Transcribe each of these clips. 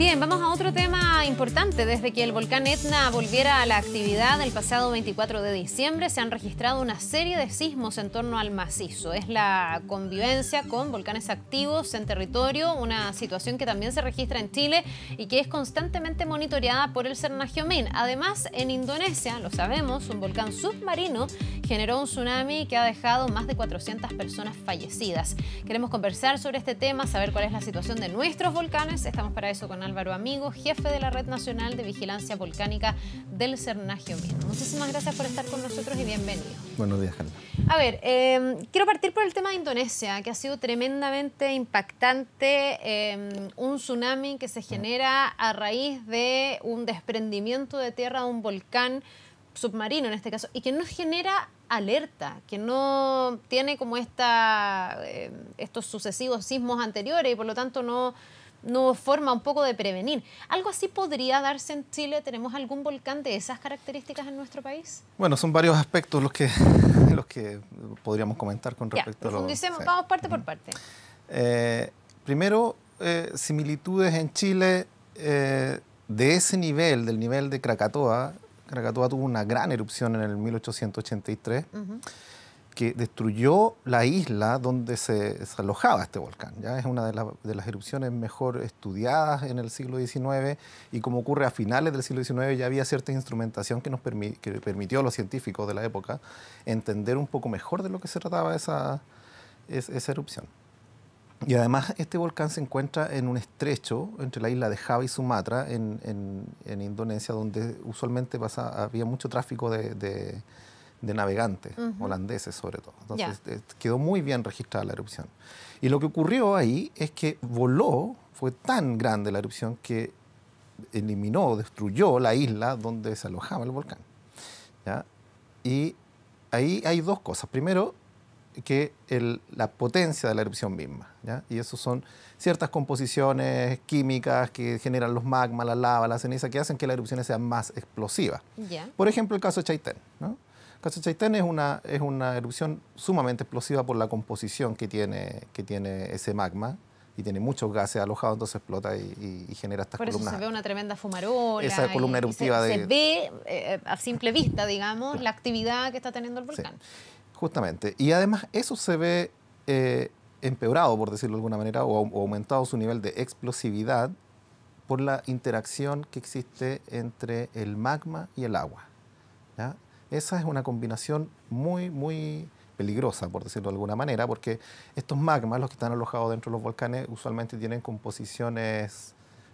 Bien, vamos a otro tema importante. Desde que el volcán Etna volviera a la actividad el pasado 24 de diciembre, se han registrado una serie de sismos en torno al macizo. Es la convivencia con volcanes activos en territorio, una situación que también se registra en Chile y que es constantemente monitoreada por el Cernagiomin. Además, en Indonesia, lo sabemos, un volcán submarino generó un tsunami que ha dejado más de 400 personas fallecidas. Queremos conversar sobre este tema, saber cuál es la situación de nuestros volcanes. Estamos para eso con Álvaro Amigo, jefe de la Red Nacional de Vigilancia Volcánica del Cernagiomin. Muchísimas gracias por estar con nosotros y bienvenido. Buenos días, Carla. A ver, quiero partir por el tema de Indonesia, que ha sido tremendamente impactante. Un tsunami que se genera a raíz de un desprendimiento de tierra de un volcán submarino en este caso, y que no genera alerta, que no tiene como estos sucesivos sismos anteriores y por lo tanto no forma un poco de prevenir. ¿Algo así podría darse en Chile? ¿Tenemos algún volcán de esas características en nuestro país? Bueno, son varios aspectos los que podríamos comentar con respecto a los... Sí. Vamos parte por parte. Primero, similitudes en Chile de ese nivel, del nivel de Krakatoa. Krakatoa tuvo una gran erupción en el 1883 que destruyó la isla donde se alojaba este volcán. ¿Ya? Es una de las erupciones mejor estudiadas en el siglo XIX y como ocurre a finales del siglo XIX ya había cierta instrumentación que permitió a los científicos de la época entender un poco mejor de lo que se trataba esa erupción. Y además este volcán se encuentra en un estrecho entre la isla de Java y Sumatra en Indonesia, donde usualmente había mucho tráfico de navegantes, holandeses sobre todo. Entonces quedó muy bien registrada la erupción. Y lo que ocurrió ahí es que fue tan grande la erupción que destruyó la isla donde se alojaba el volcán. ¿Ya? Y ahí hay dos cosas. Primero, que la potencia de la erupción misma, ¿ya? Y eso son ciertas composiciones químicas que generan los magmas, la lava, la ceniza, que hacen que las erupciones sean más explosivas. Por ejemplo, el caso de Chaitén, ¿no? El caso de Chaitén es una erupción sumamente explosiva por la composición que tiene ese magma, y tiene muchos gases alojados, entonces explota y genera estas columnas. Por eso se ve una tremenda fumarola. Esa columna eruptiva se ve a simple vista, digamos, claro, la actividad que está teniendo el volcán. Sí. Justamente. Y además eso se ve empeorado, por decirlo de alguna manera, o aumentado su nivel de explosividad por la interacción que existe entre el magma y el agua. ¿Ya? Esa es una combinación muy, muy peligrosa, por decirlo de alguna manera, porque estos magmas, los que están alojados dentro de los volcanes, usualmente tienen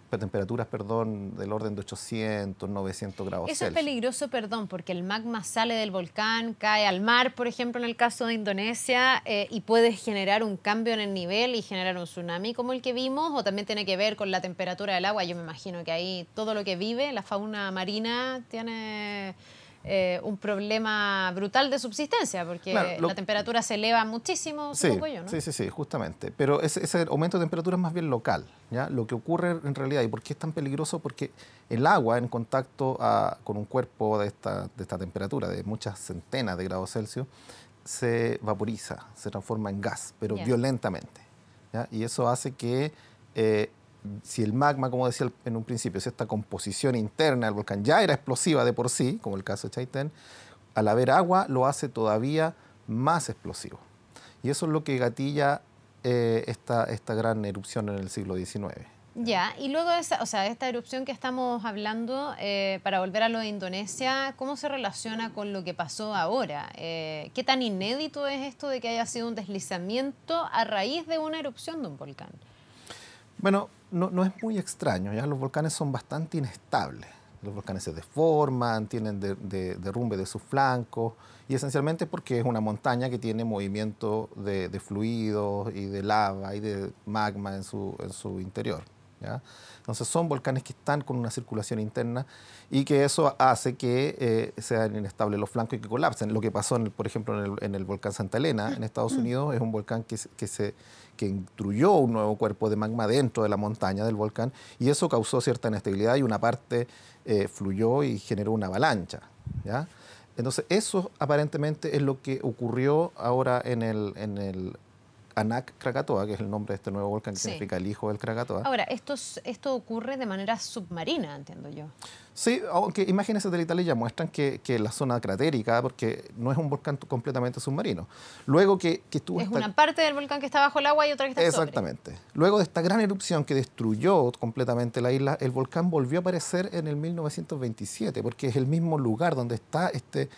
temperaturas del orden de 800, 900 grados Celsius. Eso es peligroso, porque el magma sale del volcán, cae al mar, por ejemplo, en el caso de Indonesia, y puede generar un cambio en el nivel y generar un tsunami como el que vimos, o también tiene que ver con la temperatura del agua. Yo me imagino que ahí todo lo que vive, la fauna marina, tiene un problema brutal de subsistencia, porque claro, la temperatura se eleva muchísimo, supongo yo, ¿no? Sí, justamente. Pero ese aumento de temperatura es más bien local, ¿ya? Lo que ocurre en realidad, ¿y por qué es tan peligroso? Porque el agua en contacto con un cuerpo de esta temperatura, de muchas centenas de grados Celsius, se vaporiza, se transforma en gas, pero violentamente, ¿ya? Y eso hace que si el magma, como decía en un principio, si esta composición interna del volcán ya era explosiva de por sí, como el caso de Chaitén, al haber agua lo hace todavía más explosivo. Y eso es lo que gatilla esta gran erupción en el siglo XIX. Ya, y luego de esta erupción que estamos hablando, para volver a lo de Indonesia, ¿cómo se relaciona con lo que pasó ahora? ¿Qué tan inédito es esto de que haya sido un deslizamiento a raíz de una erupción de un volcán? Bueno, no es muy extraño, ¿ya? Los volcanes son bastante inestables. Los volcanes se deforman, tienen derrumbe de sus flancos, y esencialmente porque es una montaña que tiene movimiento de fluidos y de lava y de magma en su interior, ¿ya? Entonces son volcanes que están con una circulación interna y que eso hace que sean inestables los flancos y que colapsen. Lo que pasó, por ejemplo, en el volcán Santa Elena, en Estados Unidos, es un volcán que intruyó un nuevo cuerpo de magma dentro de la montaña del volcán, y eso causó cierta inestabilidad y una parte fluyó y generó una avalancha, ¿ya? Entonces eso aparentemente es lo que ocurrió ahora Anak Krakatoa, que es el nombre de este nuevo volcán que significa el hijo del Krakatoa. Ahora, esto ocurre de manera submarina, entiendo yo. Sí, aunque imágenes satelitales ya muestran que la zona cratérica, porque no es un volcán completamente submarino. Luego que tuvo es una parte del volcán que está bajo el agua y otra que está sobre. Exactamente. Luego de esta gran erupción que destruyó completamente la isla, el volcán volvió a aparecer en el 1927, porque es el mismo lugar donde está este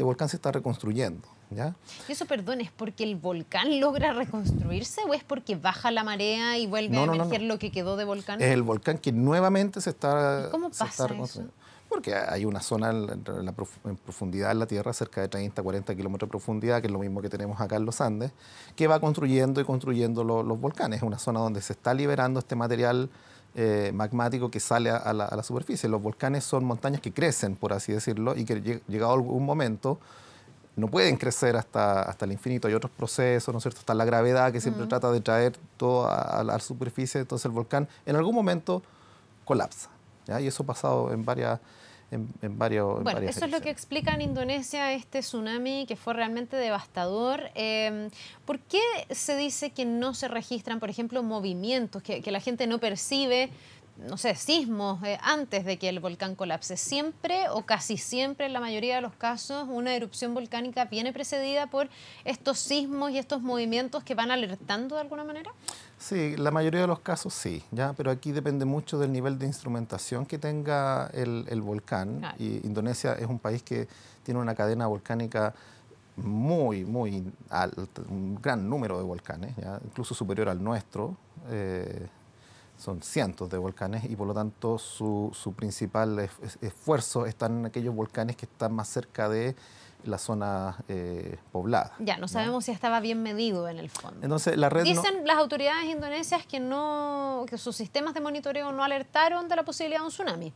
volcán se está reconstruyendo. ¿Ya? Y eso, perdón, ¿es porque el volcán logra reconstruirse o es porque baja la marea y vuelve a emerger lo que quedó de volcán? Es el volcán que nuevamente se está, ¿Y cómo pasa reconstruyendo. Porque hay una zona en profundidad en la Tierra, cerca de 30, 40 kilómetros de profundidad, que es lo mismo que tenemos acá en los Andes, que va construyendo y construyendo los volcanes. Es una zona donde se está liberando este material magmático que sale a la superficie. Los volcanes son montañas que crecen, por así decirlo, y que llegado algún momento no pueden crecer hasta el infinito. Hay otros procesos, ¿no es cierto? Está la gravedad que siempre trata de traer todo a la superficie. Entonces el volcán en algún momento colapsa, ¿ya? Y eso ha pasado en varios. Bueno, eso es lo que explica en Indonesia este tsunami que fue realmente devastador. ¿Por qué se dice que no se registran, por ejemplo, movimientos, que la gente no percibe, no sé, sismos antes de que el volcán colapse? Siempre o casi siempre, en la mayoría de los casos, una erupción volcánica viene precedida por estos sismos y estos movimientos que van alertando de alguna manera. Sí, la mayoría de los casos sí, ¿ya? Pero aquí depende mucho del nivel de instrumentación que tenga el volcán. Claro. Y Indonesia es un país que tiene una cadena volcánica muy alta, un gran número de volcanes, ¿ya? Incluso superior al nuestro. Son cientos de volcanes y por lo tanto su principal esfuerzo está en aquellos volcanes que están más cerca de la zona poblada. Ya, no sabemos si estaba bien medido en el fondo. Entonces, la red Dicen las autoridades indonesias que sus sistemas de monitoreo no alertaron de la posibilidad de un tsunami.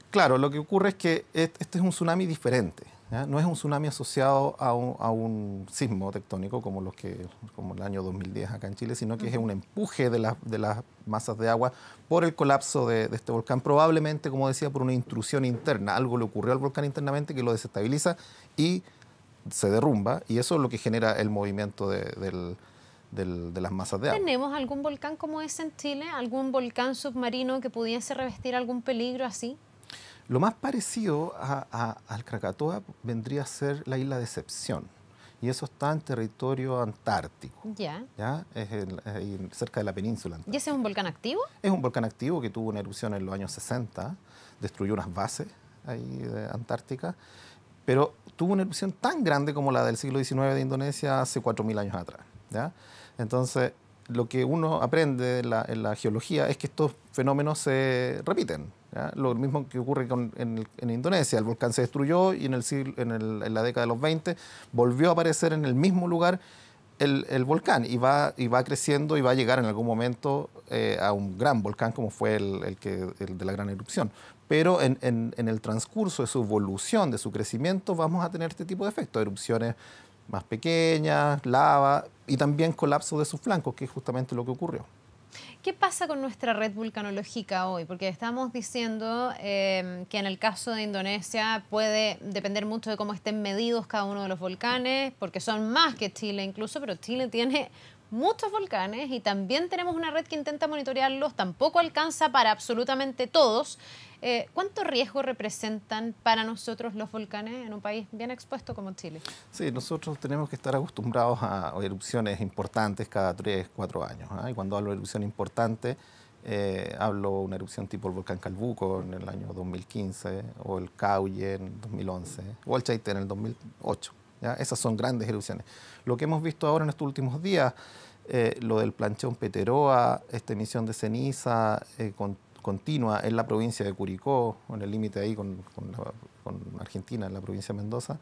Claro, lo que ocurre es que este es un tsunami diferente, ¿ya? No es un tsunami asociado a un sismo tectónico como el año 2010 acá en Chile, sino que es un empuje de las masas de agua por el colapso de este volcán, probablemente, como decía, por una intrusión interna. Algo le ocurrió al volcán internamente que lo desestabiliza y se derrumba, y eso es lo que genera el movimiento de las masas de agua. ¿Tenemos algún volcán como ese en Chile? ¿Algún volcán submarino que pudiese revestir algún peligro así? Lo más parecido al Krakatoa vendría a ser la isla Decepción, y eso está en territorio antártico. ¿Ya? Es cerca de la península antártica. ¿Y ese es un volcán activo? Es un volcán activo que tuvo una erupción en los años 60, destruyó unas bases ahí de Antártica, pero tuvo una erupción tan grande como la del siglo XIX de Indonesia hace 4.000 años atrás, ¿ya? Entonces, lo que uno aprende en la geología es que estos fenómenos se repiten, ¿ya? Lo mismo que ocurre en Indonesia. El volcán se destruyó y en la década de los 20 volvió a aparecer en el mismo lugar el volcán y va creciendo y va a llegar en algún momento a un gran volcán como fue el de la gran erupción. Pero en el transcurso de su evolución, de su crecimiento, vamos a tener este tipo de efectos, erupciones más pequeñas, lava y también colapso de sus flancos, que es justamente lo que ocurrió. ¿Qué pasa con nuestra red vulcanológica hoy? Porque estamos diciendo que en el caso de Indonesia puede depender mucho de cómo estén medidos cada uno de los volcanes, porque son más que Chile incluso, pero Chile tiene muchos volcanes y también tenemos una red que intenta monitorearlos, tampoco alcanza para absolutamente todos. ¿Cuánto riesgo representan para nosotros los volcanes en un país bien expuesto como Chile? Sí, nosotros tenemos que estar acostumbrados a erupciones importantes cada 3, 4 años, ¿eh? Y cuando hablo de erupción importante, hablo de una erupción tipo el volcán Calbuco en el año 2015, o el Cauye en 2011, o el Chaitén en el 2008. ¿Ya? Esas son grandes erupciones. Lo que hemos visto ahora en estos últimos días, lo del planchón Peteroa, esta emisión de ceniza continua en la provincia de Curicó, en el límite ahí con Argentina, en la provincia de Mendoza,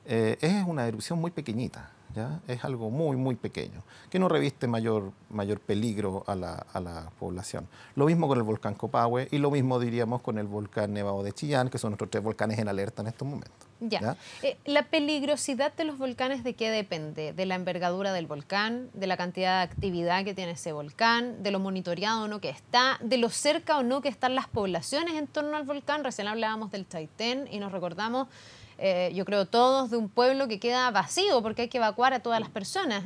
es una erupción muy pequeñita, ¿ya? Es algo muy pequeño, que no reviste mayor peligro a la población. Lo mismo con el volcán Copahue y lo mismo diríamos con el volcán Nevado de Chillán, que son nuestros 3 volcanes en alerta en estos momentos. Ya. ¿La peligrosidad de los volcanes de qué depende? ¿De la envergadura del volcán, de la cantidad de actividad que tiene ese volcán, de lo monitoreado o no que está, de lo cerca o no que están las poblaciones en torno al volcán? Recién hablábamos del Chaitén y nos recordamos yo creo todos, de un pueblo que queda vacío porque hay que evacuar a todas las personas.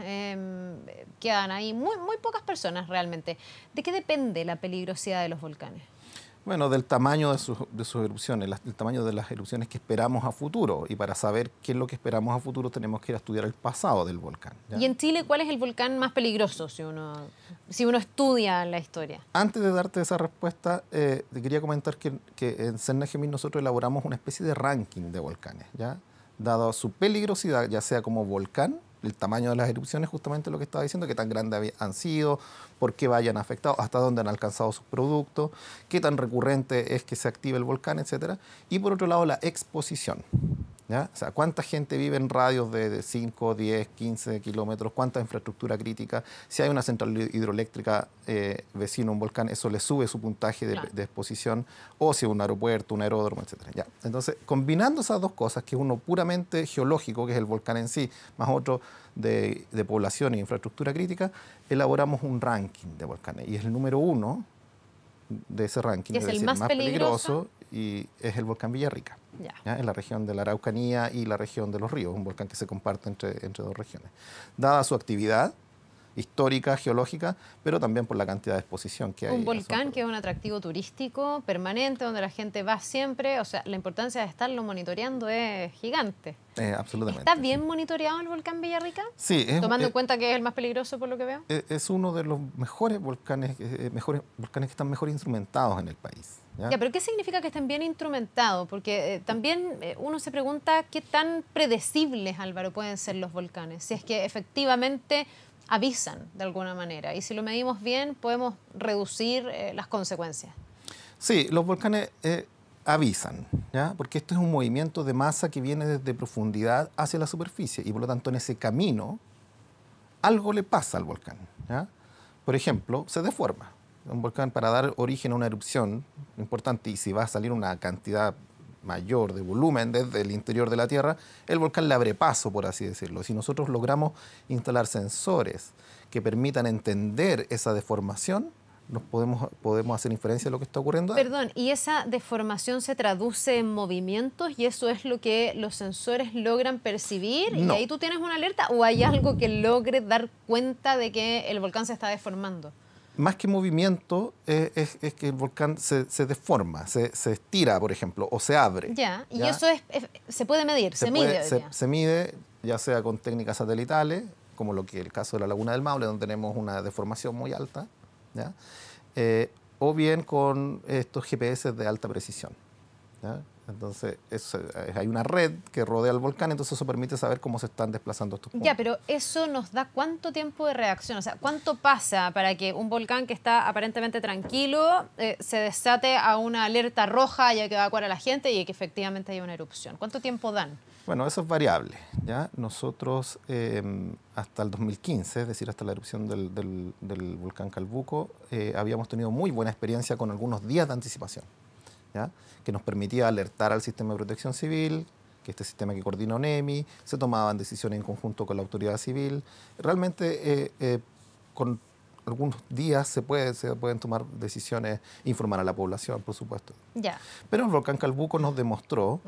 Quedan ahí muy pocas personas realmente. ¿De qué depende la peligrosidad de los volcanes? Bueno, del tamaño de sus erupciones, del tamaño de las erupciones que esperamos a futuro. Y para saber qué es lo que esperamos a futuro tenemos que ir a estudiar el pasado del volcán, ¿ya? ¿Y en Chile cuál es el volcán más peligroso si uno estudia la historia? Antes de darte esa respuesta, te quería comentar que en CERNAGEMIS nosotros elaboramos una especie de ranking de volcanes, ¿ya? Dado su peligrosidad, ya sea como volcán, el tamaño de las erupciones, justamente lo que estaba diciendo, qué tan grandes han sido, por qué vayan afectados, hasta dónde han alcanzado sus productos, qué tan recurrente es que se active el volcán, etcétera. Y por otro lado, la exposición, ¿ya? O sea, cuánta gente vive en radios de 5, 10, 15 kilómetros, cuánta infraestructura crítica. Si hay una central hidroeléctrica vecino a un volcán, eso le sube su puntaje de exposición, o si es un aeropuerto, un aeródromo, etcétera. ¿Ya? Entonces, combinando esas dos cosas, que es uno puramente geológico, que es el volcán en sí, más otro de población e infraestructura crítica, elaboramos un ranking de volcanes. Y es el número 1 de ese ranking, es el más peligroso, y es el volcán Villarrica, ¿ya? En la región de la Araucanía y la región de los ríos, un volcán que se comparte entre dos regiones. Dada su actividad histórica, geológica, pero también por la cantidad de exposición que hay. Un volcán que es un atractivo turístico permanente, donde la gente va siempre, o sea, la importancia de estarlo monitoreando es gigante. Absolutamente. ¿Está bien monitoreado el volcán Villarrica? Sí. Tomando en cuenta que es el más peligroso, por lo que veo. Es uno de los mejores volcanes que están mejor instrumentados en el país. Ya, pero ¿qué significa que estén bien instrumentados? Porque también uno se pregunta qué tan predecibles, Álvaro, pueden ser los volcanes. Si es que efectivamente avisan de alguna manera. Y si lo medimos bien, podemos reducir las consecuencias. Sí, los volcanes avisan, ¿ya? Porque esto es un movimiento de masa que viene desde profundidad hacia la superficie. Y por lo tanto, en ese camino, algo le pasa al volcán, ¿ya? Por ejemplo, se deforma. Un volcán, para dar origen a una erupción importante, y si va a salir una cantidad mayor de volumen desde el interior de la Tierra, el volcán le abre paso, por así decirlo. Si nosotros logramos instalar sensores que permitan entender esa deformación, podemos hacer inferencia de lo que está ocurriendo. Perdón, ¿y esa deformación se traduce en movimientos y eso es lo que los sensores logran percibir? No. ¿Y ahí tú tienes una alerta o hay algo que logre dar cuenta de que el volcán se está deformando? Más que movimiento, es que el volcán se deforma, se estira, por ejemplo, o se abre. Ya, y eso se puede medir, se mide. Se mide, ya sea con técnicas satelitales, como el caso de la Laguna del Maule, donde tenemos una deformación muy alta, ¿ya? O bien con estos GPS de alta precisión, ¿ya? Entonces, hay una red que rodea el volcán, entonces eso permite saber cómo se están desplazando estos puntos. Ya, pero eso nos da cuánto tiempo de reacción, o sea, ¿cuánto pasa para que un volcán que está aparentemente tranquilo se desate a una alerta roja, haya que evacuar a la gente y que efectivamente haya una erupción? ¿Cuánto tiempo dan? Bueno, eso es variable, ¿ya? Nosotros hasta el 2015, es decir, hasta la erupción del volcán Calbuco, habíamos tenido muy buena experiencia con algunos días de anticipación, ¿ya? Que nos permitía alertar al sistema de protección civil, que este sistema que coordina ONEMI, se tomaban decisiones en conjunto con la autoridad civil. Realmente con algunos días se pueden tomar decisiones, informar a la población, por supuesto. Ya. Pero el volcán Calbuco nos demostró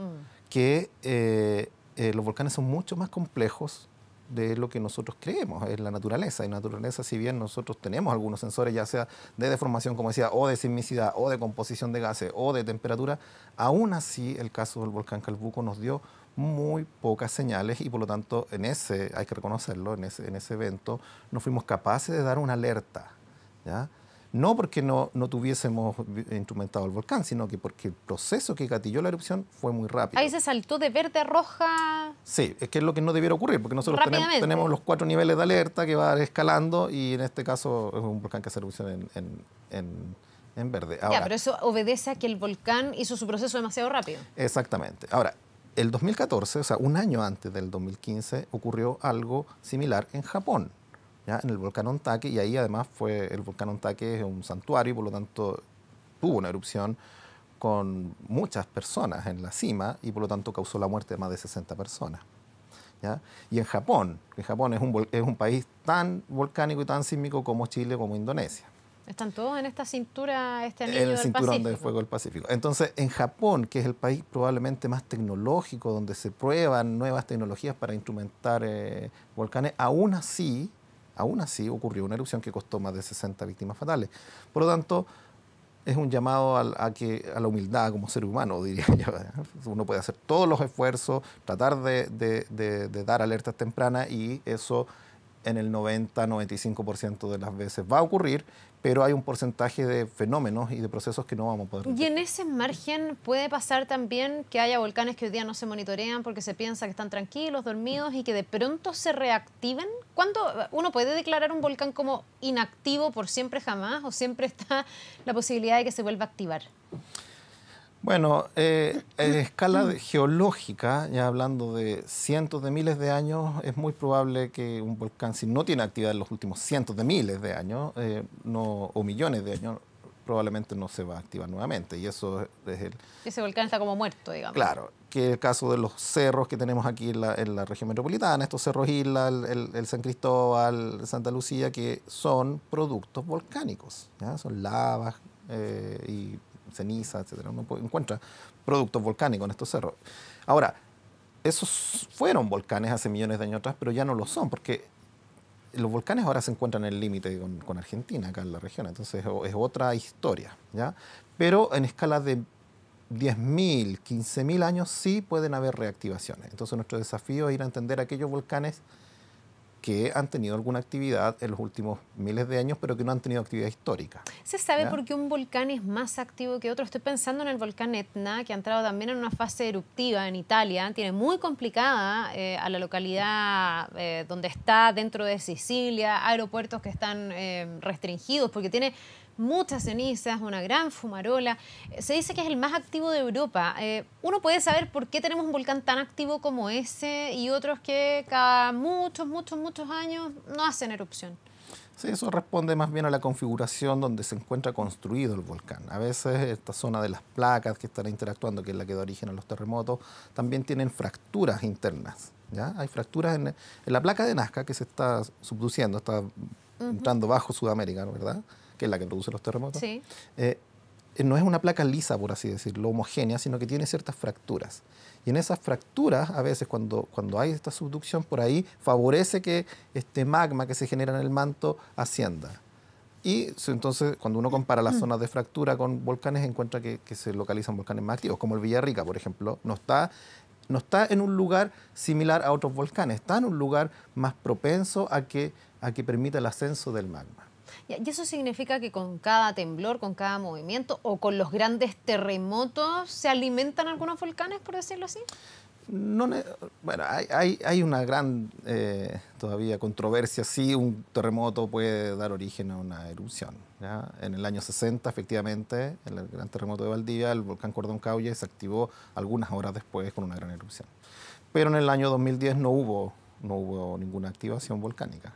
que los volcanes son mucho más complejos de lo que nosotros creemos en la naturaleza. Y en la naturaleza, si bien nosotros tenemos algunos sensores, ya sea de deformación, como decía, o de sismicidad, o de composición de gases, o de temperatura, aún así el caso del volcán Calbuco nos dio muy pocas señales y por lo tanto hay que reconocerlo, en ese evento no fuimos capaces de dar una alerta, ¿ya? No porque no tuviésemos instrumentado el volcán, sino que porque el proceso que gatilló la erupción fue muy rápido. Ahí se saltó de verde a roja. Sí, es que es lo que no debiera ocurrir, porque nosotros tenemos los 4 niveles de alerta que va escalando y en este caso es un volcán que hace erupción en verde. Ahora, ya, pero eso obedece a que el volcán hizo su proceso demasiado rápido. Exactamente. Ahora, el 2014, o sea, un año antes del 2015, ocurrió algo similar en Japón, ¿ya? En el volcán Ontake, y ahí además el volcán Ontake es un santuario y por lo tanto tuvo una erupción con muchas personas en la cima y por lo tanto causó la muerte de más de 60 personas, ¿ya? Y en Japón es un país tan volcánico y tan sísmico como Chile, como Indonesia, Están todos en esta cintura, este anillo En el del cinturón Pacífico. del fuego del Pacífico. Entonces, en Japón, que es el país probablemente más tecnológico, donde se prueban nuevas tecnologías para instrumentar volcanes, aún así ocurrió una erupción que costó más de 60 víctimas fatales. Por lo tanto, es un llamado a la humildad como ser humano, diría yo. Uno puede hacer todos los esfuerzos, tratar de dar alertas tempranas y eso en el 90-95% de las veces va a ocurrir, pero hay un porcentaje de fenómenos y de procesos que no vamos a poder Y en detectar. ese margen puede pasar también que haya volcanes que hoy día no se monitorean porque se piensa que están tranquilos, dormidos y que de pronto se reactiven. ¿Cuándo uno puede declarar un volcán como inactivo por siempre jamás o siempre está la posibilidad de que se vuelva a activar? Bueno, en escala geológica, ya hablando de cientos de miles de años, es muy probable que un volcán, si no tiene actividad en los últimos cientos de miles de años o millones de años, probablemente no se va a activar nuevamente. Y eso es el... Ese volcán está como muerto, digamos. Claro, que el caso de los cerros que tenemos aquí en la región metropolitana, estos cerros isla, el San Cristóbal, Santa Lucía, que son productos volcánicos, ¿ya? Son lavas y cenizas, etcétera. Uno encuentra productos volcánicos en estos cerros. Ahora, esos fueron volcanes hace millones de años atrás, pero ya no lo son, porque los volcanes ahora se encuentran en el límite con Argentina, acá en la región, entonces es otra historia, ¿ya? Pero en escala de 10.000, 15.000 años sí pueden haber reactivaciones. Entonces nuestro desafío es ir a entender aquellos volcanes que han tenido alguna actividad en los últimos miles de años, pero que no han tenido actividad histórica. ¿Se sabe ¿Ya? por qué un volcán es más activo que otro? Estoy pensando en el volcán Etna, que ha entrado también en una fase eruptiva en Italia. Tiene muy complicada a la localidad donde está, dentro de Sicilia, aeropuertos que están restringidos, porque tiene muchas cenizas, una gran fumarola. Se dice que es el más activo de Europa. ¿Uno puede saber por qué tenemos un volcán tan activo como ese y otros que cada muchos años no hacen erupción? Sí, eso responde más bien a la configuración donde se encuentra construido el volcán. A veces esta zona de las placas que están interactuando, que es la que da origen a los terremotos, también tienen fracturas internas, ¿ya? Hay fracturas en la placa de Nazca que se está subduciendo, está entrando bajo Sudamérica, ¿no? ¿Verdad? Que es la que produce los terremotos. Sí. No es una placa lisa, por así decirlo, homogénea, sino que tiene ciertas fracturas. Y en esas fracturas, a veces cuando hay esta subducción por ahí, favorece que este magma que se genera en el manto ascienda. Y entonces, cuando uno compara las zonas de fractura con volcanes, encuentra que se localizan volcanes más activos, como el Villarrica, por ejemplo. No está en un lugar similar a otros volcanes, está en un lugar más propenso a que permita el ascenso del magma. ¿Y eso significa que con cada temblor, con cada movimiento o con los grandes terremotos se alimentan algunos volcanes, por decirlo así? Bueno, hay una gran todavía controversia si un terremoto puede dar origen a una erupción, ¿ya? En el año 60, efectivamente, en el gran terremoto de Valdivia, el volcán Cordón Caulle se activó algunas horas después con una gran erupción. Pero en el año 2010 no hubo ninguna activación volcánica.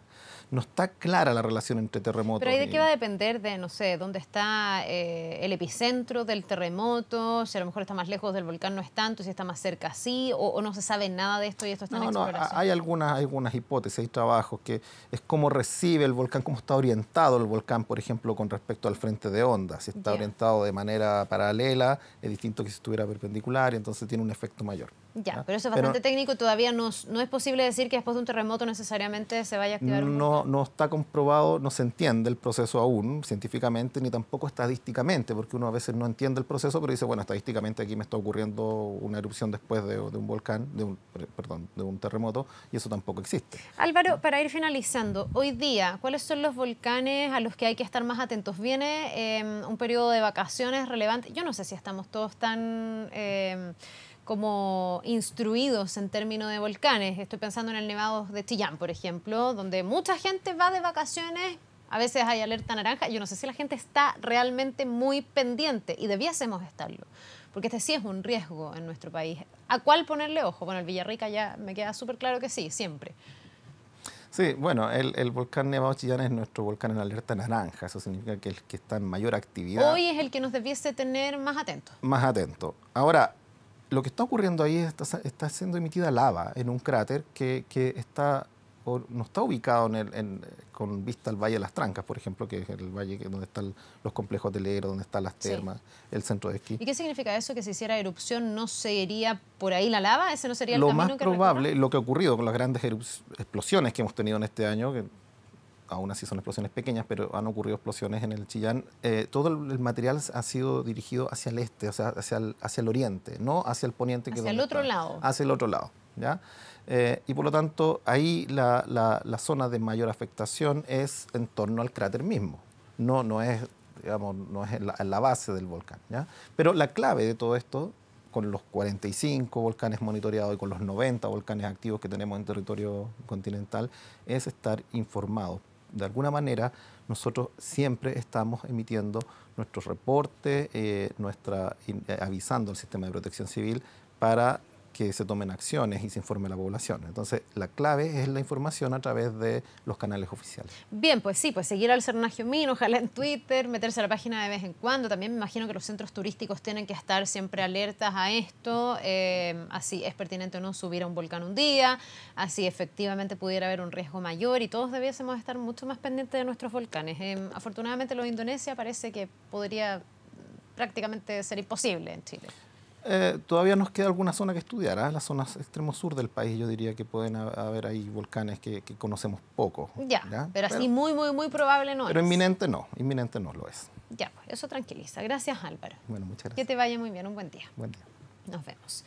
No está clara la relación entre terremotos. Pero ahí de qué va a depender de, no sé, dónde está el epicentro del terremoto, si a lo mejor está más lejos del volcán no es tanto, si está más cerca sí, o no se sabe nada de esto y esto está en exploración. Hay algunas hipótesis, hay trabajos que es cómo recibe el volcán, cómo está orientado el volcán, por ejemplo, con respecto al frente de onda. Si está orientado de manera paralela, es distinto que si estuviera perpendicular, y entonces tiene un efecto mayor. Ya, pero eso es bastante técnico y todavía no es posible decir que después de un terremoto necesariamente se vaya a activar un volcán. No está comprobado, no se entiende el proceso aún científicamente ni tampoco estadísticamente, porque uno a veces no entiende el proceso, pero dice, bueno, estadísticamente aquí me está ocurriendo una erupción después de un volcán, de un terremoto, y eso tampoco existe. Álvaro, para ir finalizando, hoy día, ¿cuáles son los volcanes a los que hay que estar más atentos? Viene un periodo de vacaciones relevante. Yo no sé si estamos todos tan como instruidos en términos de volcanes. Estoy pensando en el Nevado de Chillán, por ejemplo, donde mucha gente va de vacaciones, a veces hay alerta naranja. Yo no sé si la gente está realmente muy pendiente y debiésemos estarlo, porque este sí es un riesgo en nuestro país. ¿A cuál ponerle ojo? Bueno, el Villarrica ya me queda súper claro que sí, siempre. Sí, bueno, el volcán Nevado de Chillán es nuestro volcán en alerta naranja. Eso significa que el que está en mayor actividad. Hoy es el que nos debiese tener más atentos. Más atento. Ahora, lo que está ocurriendo ahí está siendo emitida lava en un cráter que está no está ubicado con vista al Valle de las Trancas, por ejemplo, que es el valle donde están los complejos hoteleros, donde están las termas, el centro de esquí. ¿Y qué significa eso? ¿Que si hiciera erupción no se iría por ahí la lava? ¿Ese no sería el Lo camino más que probable, recorra? lo que ha ocurrido con las grandes explosiones que hemos tenido en este año, que aún así son explosiones pequeñas, pero han ocurrido explosiones en el Chillán, todo el material ha sido dirigido hacia el este, o sea, hacia el oriente, no hacia el poniente. Hacia el otro lado. Hacia el otro lado, ¿ya? Y por lo tanto, ahí la zona de mayor afectación es en torno al cráter mismo, no es, digamos, no es en la base del volcán, ¿ya? Pero la clave de todo esto, con los 45 volcanes monitoreados y con los 90 volcanes activos que tenemos en territorio continental, es estar informados. De alguna manera, nosotros siempre estamos emitiendo nuestros reportes, avisando al sistema de protección civil para que se tomen acciones y se informe a la población. Entonces, la clave es la información a través de los canales oficiales. Bien, pues sí, pues seguir al Cernaje Min, ojalá en Twitter, meterse a la página de vez en cuando. También me imagino que los centros turísticos tienen que estar siempre alertas a esto. Así es pertinente o no subir a un volcán un día, así efectivamente pudiera haber un riesgo mayor y todos debiésemos estar mucho más pendientes de nuestros volcanes. Afortunadamente lo de Indonesia parece que podría prácticamente ser imposible en Chile. Todavía nos queda alguna zona que estudiar, ¿eh? Las zonas extremo sur del país, yo diría que pueden haber ahí volcanes que conocemos poco. ¿Ya? Pero así muy probable no pero es. inminente no lo es. Ya, pues eso tranquiliza. Gracias, Álvaro. Bueno, muchas gracias. Que te vaya muy bien, un buen día. Buen día. Nos vemos.